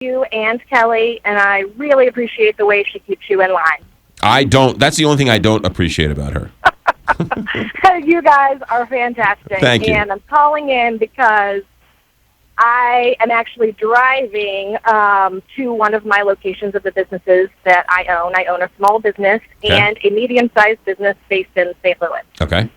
you and Kelly, and I really appreciate the way she keeps you in line. I don't. That's the only thing I don't appreciate about her. You guys are fantastic. Thank you. And I'm calling in because I am actually driving to one of my locations of the businesses that I own. I own a small business and a medium-sized business based in St. Louis. Okay.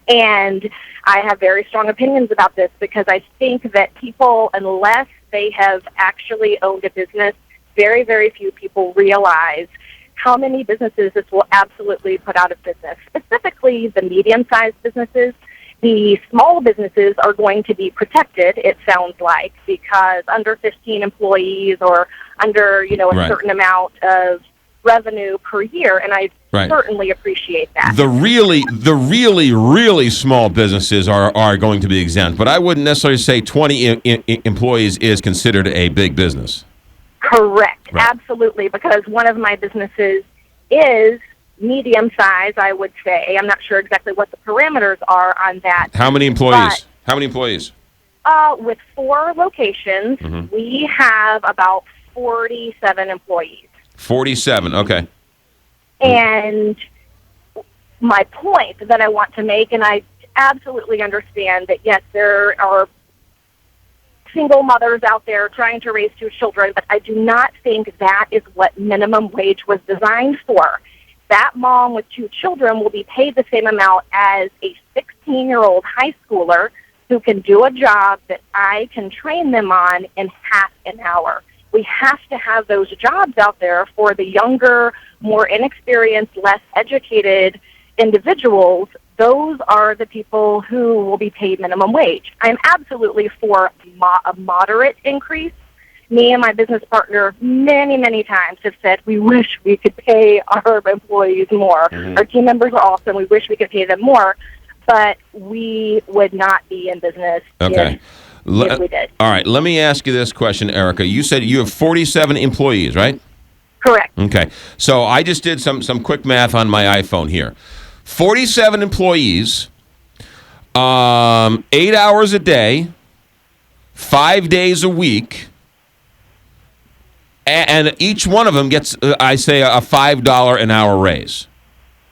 And I have very strong opinions about this because I think that people, unless they have actually owned a business, very, very few people realize how many businesses this will absolutely put out of business. Specifically, the medium-sized businesses. The small businesses are going to be protected, it sounds like, because under 15 employees or under, a certain amount of revenue per year, and I certainly appreciate that. The really small businesses are going to be exempt, but I wouldn't necessarily say 20 employees is considered a big business. Correct, absolutely, because one of my businesses is medium size, I would say. I'm not sure exactly what the parameters are on that. How many employees? With 4 locations, we have about 47 employees. 47, okay. And my point that I want to make, and I absolutely understand that, yes, there are single mothers out there trying to raise 2 children, but I do not think that is what minimum wage was designed for. That mom with 2 children will be paid the same amount as a 16-year-old high schooler who can do a job that I can train them on in half an hour. We have to have those jobs out there for the younger, more inexperienced, less educated individuals. Those are the people who will be paid minimum wage. I'm absolutely for a moderate increase. Me and my business partner many, many times have said we wish we could pay our employees more. Our team members are awesome. We wish we could pay them more, but we would not be in business if we did. All right, let me ask you this question, Erica. You said you have 47 employees, right? Correct. Okay, so I just did some quick math on my iPhone here. 47 employees, 8 hours a day, 5 days a week, and each one of them gets, I say, a $5 an hour raise.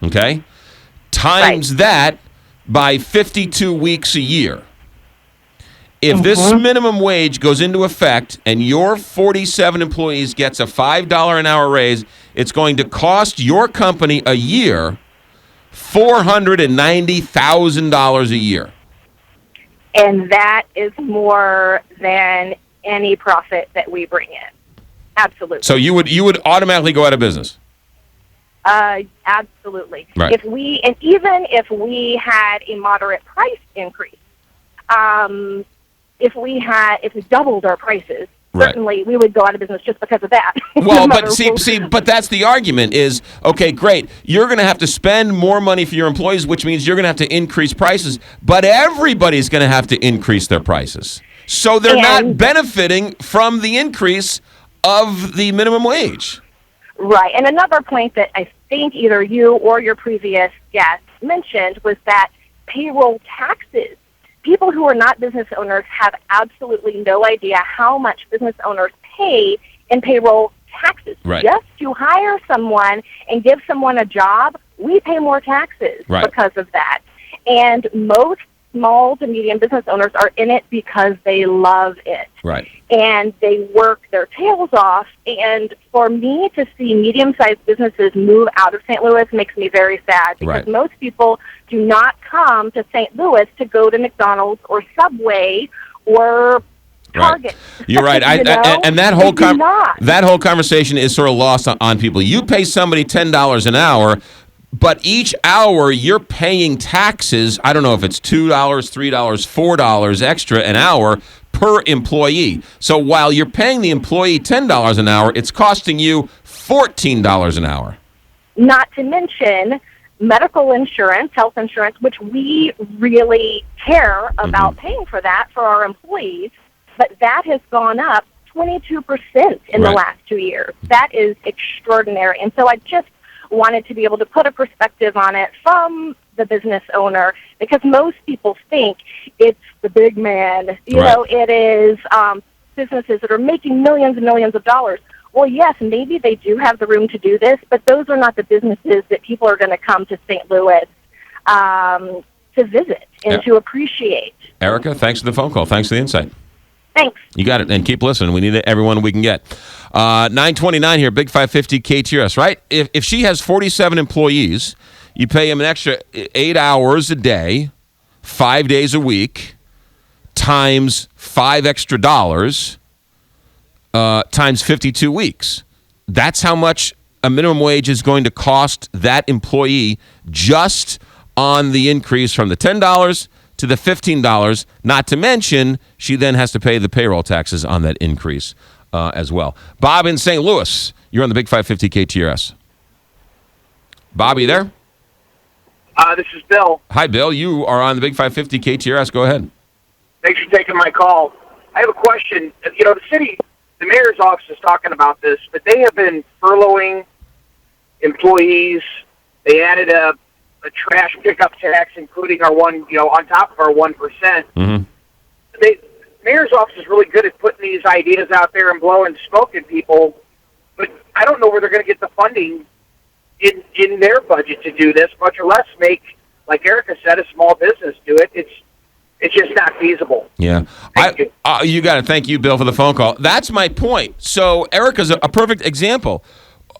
Okay? Times that by 52 weeks a year. If this minimum wage goes into effect and your 47 employees gets a $5 an hour raise, it's going to cost your company a year $490,000 a year. And that is more than any profit that we bring in. Absolutely. So you would automatically go out of business? Absolutely. Right. Even if we had a moderate price increase, if we doubled our prices, certainly we would go out of business just because of that. Well, but but that's the argument is, okay, great. You're going to have to spend more money for your employees, which means you're going to have to increase prices, but everybody's going to have to increase their prices. So they're not benefiting from the increase of the minimum wage. Right. And another point that I think either you or your previous guest mentioned was that payroll taxes. People who are not business owners have absolutely no idea how much business owners pay in payroll taxes. Right. Just to hire someone and give someone a job, we pay more taxes because of that. And most small to medium business owners are in it because they love it. Right. And they work their tails off. And for me to see medium-sized businesses move out of St. Louis makes me very sad because most people do not come to St. Louis to go to McDonald's or Subway or Target. You're right. And that whole conversation is sort of lost on people. You pay somebody $10 an hour, but each hour you're paying taxes. I don't know if it's $2, $3, $4 extra an hour per employee. So while you're paying the employee $10 an hour, it's costing you $14 an hour. Not to mention medical insurance, health insurance, which we really care about paying for that for our employees, but that has gone up 22% in the last 2 years. That is extraordinary. And so I just wanted to be able to put a perspective on it from the business owner, because most people think it's the big man. You know, it is businesses that are making millions and millions of dollars. Well, yes, maybe they do have the room to do this, but those are not the businesses that people are going to come to St. Louis to visit and to appreciate. Erica, thanks for the phone call. Thanks for the insight. Thanks. You got it. And keep listening. We need everyone we can get. 929 here, Big 550 KTRS, right? If she has 47 employees, you pay them an extra 8 hours a day, 5 days a week, times $5 extra, times 52 weeks. That's how much a minimum wage is going to cost that employee just on the increase from the $10 to the $15, not to mention she then has to pay the payroll taxes on that increase as well. Bob in St. Louis, you're on the Big 550 KTRS. Bob, you there? This is Bill. Hi, Bill. You are on the Big 550 KTRS. Go ahead. Thanks for taking my call. I have a question. You know, the mayor's office is talking about this, but they have been furloughing employees. They added a trash pickup tax, including our on top of our 1%. Mm-hmm. The mayor's office is really good at putting these ideas out there and blowing smoke at people, but I don't know where they're going to get the funding in their budget to do this, much or less make, like Erica said, a small business do it. It's just not feasible. Yeah. You got it. Thank you, Bill, for the phone call. That's my point. So Erica's a perfect example.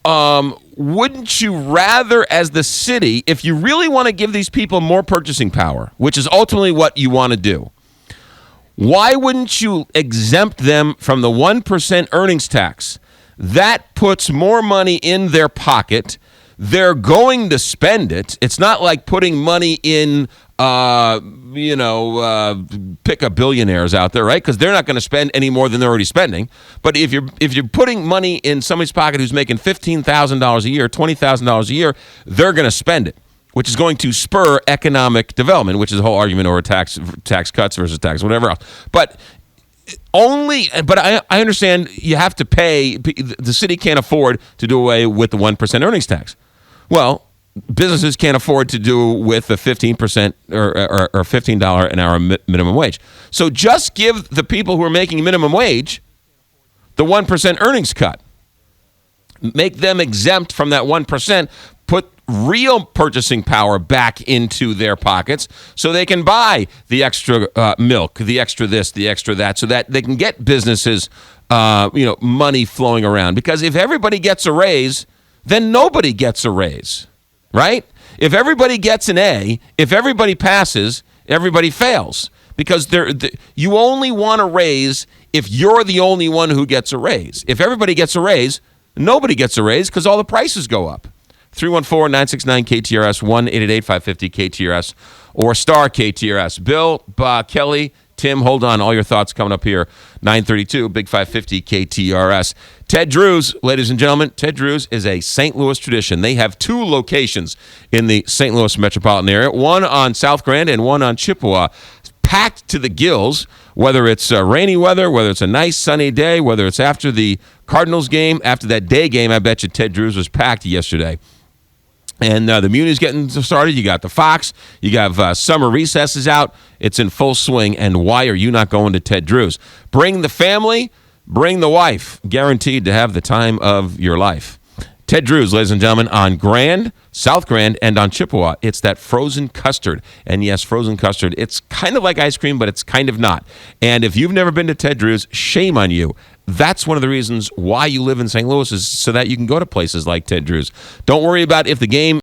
Wouldn't you rather, as the city, if you really want to give these people more purchasing power, which is ultimately what you want to do, why wouldn't you exempt them from the 1% earnings tax? That puts more money in their pocket. They're going to spend it. It's not like putting money in, pick up billionaires out there, right? Because they're not going to spend any more than they're already spending. But if you're putting money in somebody's pocket who's making $15,000 a year, $20,000 a year, they're going to spend it, which is going to spur economic development, which is the whole argument over tax cuts versus tax, whatever else. But I understand you have to pay. The city can't afford to do away with the 1% earnings tax. Well, businesses can't afford to do with the 15% or $15 an hour minimum wage. So just give the people who are making minimum wage the 1% earnings cut. Make them exempt from that 1%. Put real purchasing power back into their pockets so they can buy the extra milk, the extra this, the extra that, so that they can get businesses, money flowing around. Because if everybody gets a raise, then nobody gets a raise, right? If everybody gets an A, if everybody passes, everybody fails. Because you only want a raise if you're the only one who gets a raise. If everybody gets a raise, nobody gets a raise because all the prices go up. 314-969-KTRS, 1-888-550-KTRS, or star KTRS. Bill, Kelly, Tim, hold on. All your thoughts coming up here. 932, Big 550 KTRS. Ted Drewes, ladies and gentlemen. Ted Drewes is a St. Louis tradition. They have two locations in the St. Louis metropolitan area, one on South Grand and one on Chippewa. Packed to the gills, whether it's rainy weather, whether it's a nice sunny day, whether it's after the Cardinals game, after that day game. I bet you Ted Drewes was packed yesterday. And the Muni's getting started. You got the Fox. You have summer recesses out. It's in full swing. And why are you not going to Ted Drewes? Bring the family. Bring the wife. Guaranteed to have the time of your life. Ted Drewes, ladies and gentlemen, on Grand, South Grand, and on Chippewa. It's that frozen custard. And yes, frozen custard. It's kind of like ice cream, but it's kind of not. And if you've never been to Ted Drewes, shame on you. That's one of the reasons why you live in St. Louis is so that you can go to places like Ted Drewes. Don't worry about if the game